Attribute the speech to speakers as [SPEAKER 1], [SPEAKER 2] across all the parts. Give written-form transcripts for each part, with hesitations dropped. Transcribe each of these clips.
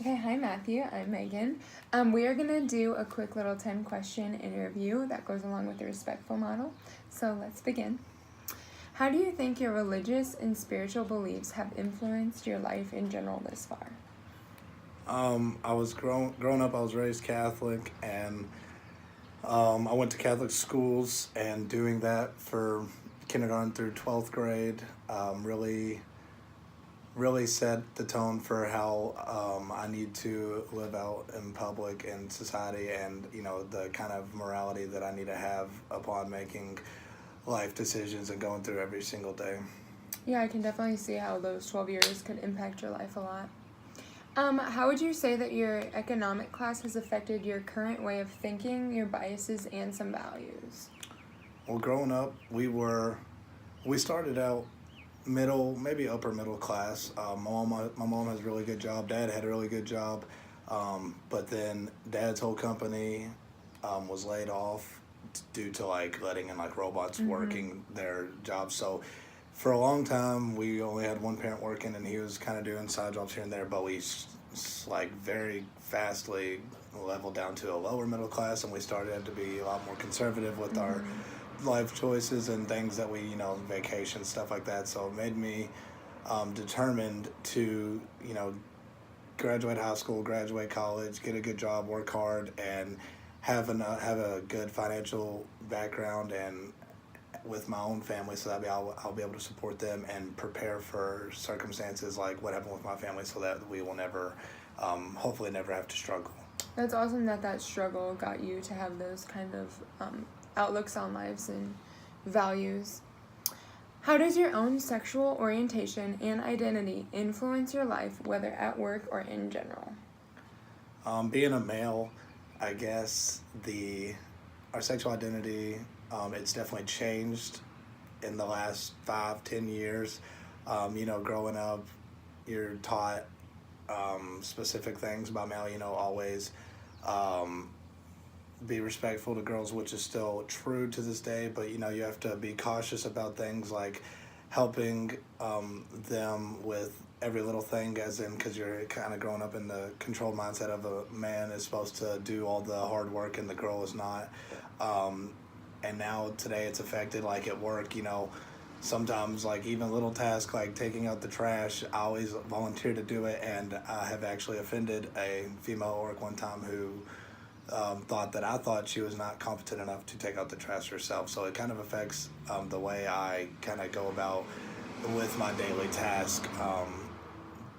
[SPEAKER 1] Okay, hi Matthew, I'm Megan. We are going to do a quick little 10-question interview that goes along with the respectful model. So let's begin. How do you think your religious and spiritual beliefs have influenced your life in general this far?
[SPEAKER 2] I was growing up. I was raised Catholic, and I went to Catholic schools. And doing that for kindergarten through 12th grade really set the tone for how I need to live out in public and society, and the kind of morality that I need to have upon making life decisions and going through every single day.
[SPEAKER 1] Yeah, I can definitely see how those 12 years could impact your life a lot. How would you say that your economic class has affected your current way of thinking, your biases, and some values?
[SPEAKER 2] Well, growing up, we started out middle, maybe upper middle class. My mom has a really good job. Dad had a really good job, but then Dad's whole company was laid off due to like letting in like robots working their jobs. So for a long time, we only had one parent working, and he was kind of doing side jobs here and there. But we like very fastly leveled down to a lower middle class, and we started to be a lot more conservative with our life choices and things that we, vacation, stuff like that. So it made me determined to, graduate high school, graduate college, get a good job, work hard, and have a good financial background and with my own family, so that I'll be able to support them and prepare for circumstances like what happened with my family, so that we will never, hopefully, never have to struggle.
[SPEAKER 1] That's awesome that struggle got you to have those kind of outlooks on lives and values. How does your own sexual orientation and identity influence your life, whether at work or in general?
[SPEAKER 2] Being a male, I guess our sexual identity, it's definitely changed in the last 5-10 years. Growing up, you're taught specific things about male. Always be respectful to girls, which is still true to this day. But you have to be cautious about things like helping them with every little thing, as in, because you're kind of growing up in the controlled mindset of a man is supposed to do all the hard work and the girl is not. And now today it's affected, like at work, sometimes like even little tasks like taking out the trash, I always volunteer to do it, and I have actually offended a female at work one time who thought that I thought she was not competent enough to take out the trash herself. So it kind of affects the way I kind of go about with my daily task,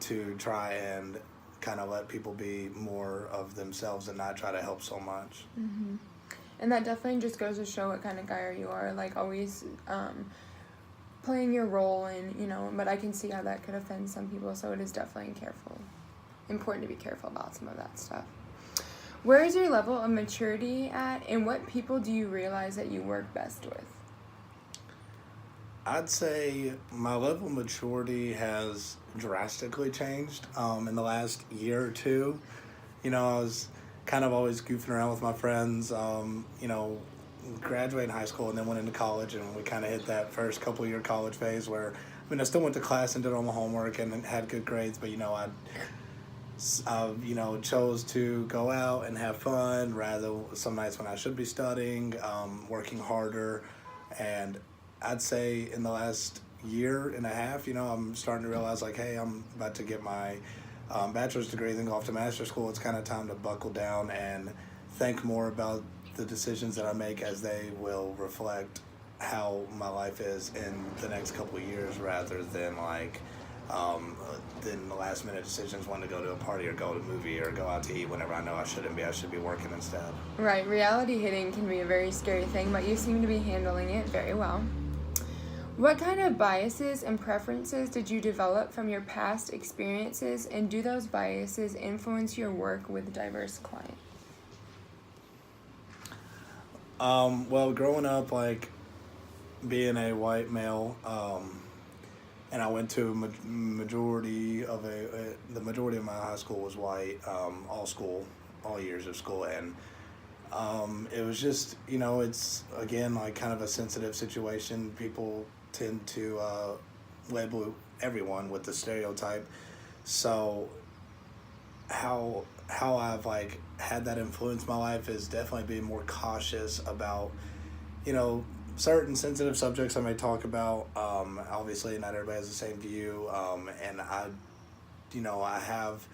[SPEAKER 2] to try and kind of let people be more of themselves and not try to help so much.
[SPEAKER 1] And that definitely just goes to show what kind of guy you are, like always playing your role, and but I can see how that could offend some people, so it is definitely important to be careful about some of that stuff. Where is your level of maturity at, and what people do you realize that you work best with?
[SPEAKER 2] I'd say my level of maturity has drastically changed in the last year or two. I was kind of always goofing around with my friends, graduating high school and then went into college, and we kind of hit that first couple year college phase where, I still went to class and did all my homework and had good grades, but, I chose to go out and have fun rather some nights when I should be studying, working harder. And I'd say in the last year and a half, I'm starting to realize, like, hey, I'm about to get my bachelor's degree, then go off to master's school. It's kind of time to buckle down and think more about the decisions that I make, as they will reflect how my life is in the next couple of years, rather than like than the last minute decisions when to go to a party or go to a movie or go out to eat whenever I know I shouldn't be. I should be working instead.
[SPEAKER 1] Right, reality hitting can be a very scary thing, but you seem to be handling it very well. What kind of biases and preferences did you develop from your past experiences, and do those biases influence your work with diverse clients?
[SPEAKER 2] Well, growing up, like being a white male, and I went to the majority of my high school was white, all years of school, and it was just, it's again like kind of a sensitive situation. People tend to label everyone with the stereotype. So how I've like had that influence my life is definitely being more cautious about, you know, certain sensitive subjects I may talk about. Obviously, not everybody has the same view, and I have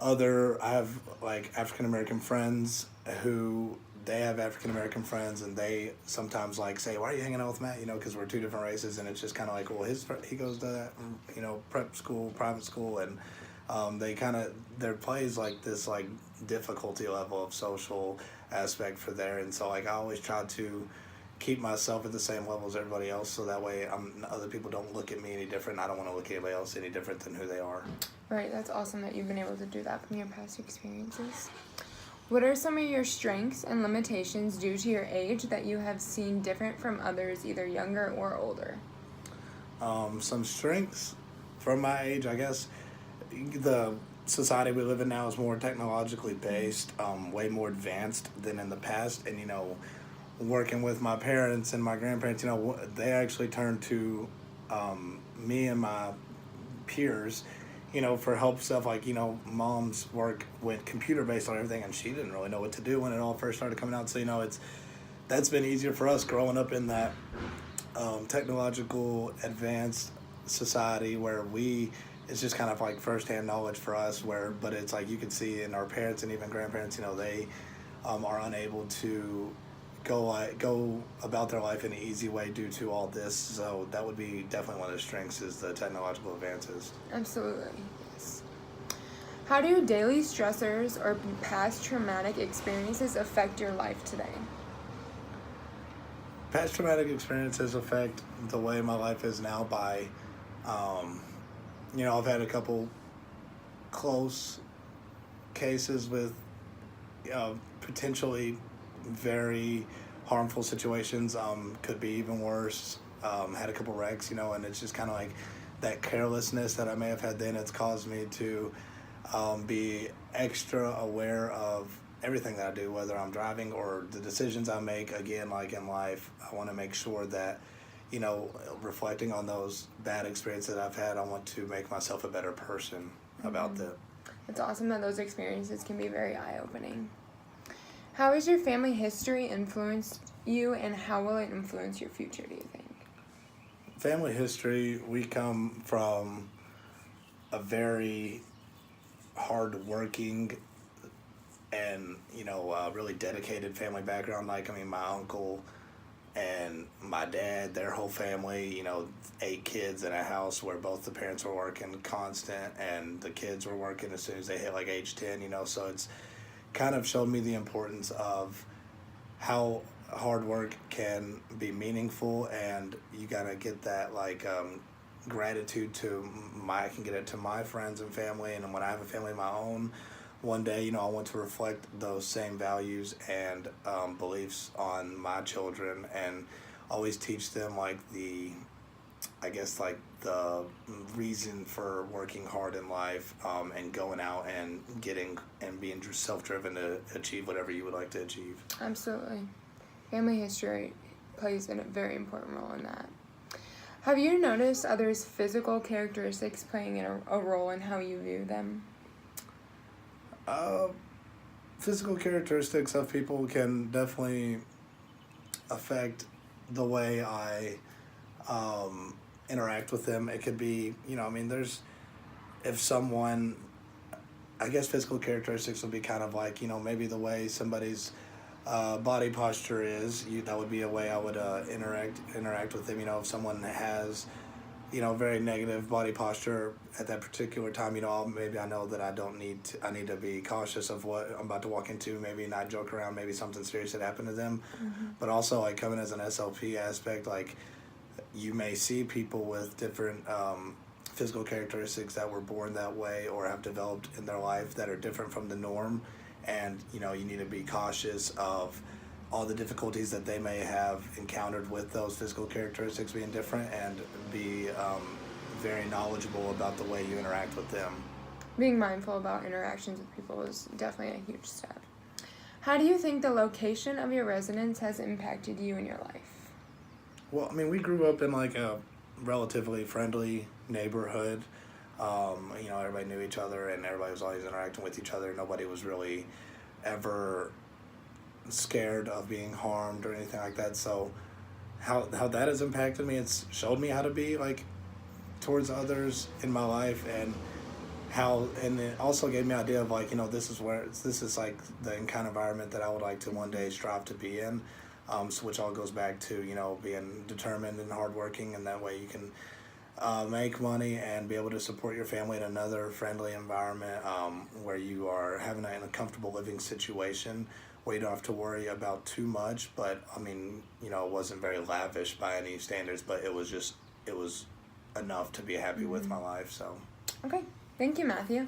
[SPEAKER 2] I have like African American friends who they have African American friends, and they sometimes like say, "Why are you hanging out with Matt?" Because we're two different races, and it's just kind of like, well, he goes to that, prep school, private school, and they kind of there plays like this like difficulty level of social aspect for there, and so like I always try to keep myself at the same level as everybody else, so that way other people don't look at me any different. I don't want to look at anybody else any different than who they are.
[SPEAKER 1] Right, that's awesome that you've been able to do that from your past experiences. What are some of your strengths and limitations due to your age that you have seen different from others, either younger or older?
[SPEAKER 2] Some strengths from my age, I guess, the society we live in now is more technologically based, way more advanced than in the past, and working with my parents and my grandparents, they actually turned to me and my peers, for help stuff like, mom's work went computer based on everything, and she didn't really know what to do when it all first started coming out. So, that's been easier for us growing up in that technological advanced society where it's just kind of like firsthand knowledge for us but it's like you can see in our parents and even grandparents, they are unable to go about their life in an easy way due to all this. So that would be definitely one of the strengths is the technological advances.
[SPEAKER 1] Absolutely, yes. How do daily stressors or past traumatic experiences affect your life today?
[SPEAKER 2] Past traumatic experiences affect the way my life is now by, I've had a couple close cases with potentially very harmful situations, could be even worse. Had a couple wrecks, and it's just kind of like that carelessness that I may have had then. It's caused me to be extra aware of everything that I do, whether I'm driving or the decisions I make. Again, like in life, I want to make sure that, reflecting on those bad experiences that I've had, I want to make myself a better person about them.
[SPEAKER 1] It's awesome that those experiences can be very eye-opening. How has your family history influenced you, and how will it influence your future, do you think?
[SPEAKER 2] Family history, we come from a very hard-working and, really dedicated family background. My uncle and my dad, their whole family, 8 kids in a house where both the parents were working constant and the kids were working as soon as they hit like age 10, so it's kind of showed me the importance of how hard work can be meaningful, and you gotta get that gratitude I can get it to my friends and family, and when I have a family of my own one day, I want to reflect those same values and beliefs on my children, and always teach them the reason for working hard in life, and going out and getting and being self-driven to achieve whatever you would like to achieve.
[SPEAKER 1] Absolutely. Family history plays a very important role in that. Have you noticed others' physical characteristics playing a role in how you view them?
[SPEAKER 2] Physical characteristics of people can definitely affect the way I interact with them. It could be, if someone, I guess physical characteristics would be kind of like, maybe the way somebody's body posture is, that would be a way I would interact with them. If someone has, very negative body posture at that particular time, maybe I know that I need to be cautious of what I'm about to walk into, maybe not joke around, maybe something serious had happened to them. Mm-hmm. But also coming as an SLP aspect, you may see people with different physical characteristics that were born that way or have developed in their life that are different from the norm, and you need to be cautious of all the difficulties that they may have encountered with those physical characteristics being different, and be very knowledgeable about the way you interact with them.
[SPEAKER 1] Being mindful about interactions with people is definitely a huge step. How do you think the location of your residence has impacted you in your life?
[SPEAKER 2] Well, we grew up in a relatively friendly neighborhood. You know, everybody knew each other and everybody was always interacting with each other. Nobody was really ever scared of being harmed or anything like that. So how that has impacted me, it's showed me how to be like towards others in my life, and it also gave me an idea of like, you know, this is like the kind of environment that I would like to one day strive to be in, so which all goes back to, you know, being determined and hardworking, and that way you can make money and be able to support your family in another friendly environment, where you are having a comfortable living situation where you don't have to worry about too much. But I mean, you know, it wasn't very lavish by any standards, but it was enough to be happy with my life. So
[SPEAKER 1] Okay. Thank you, Matthew.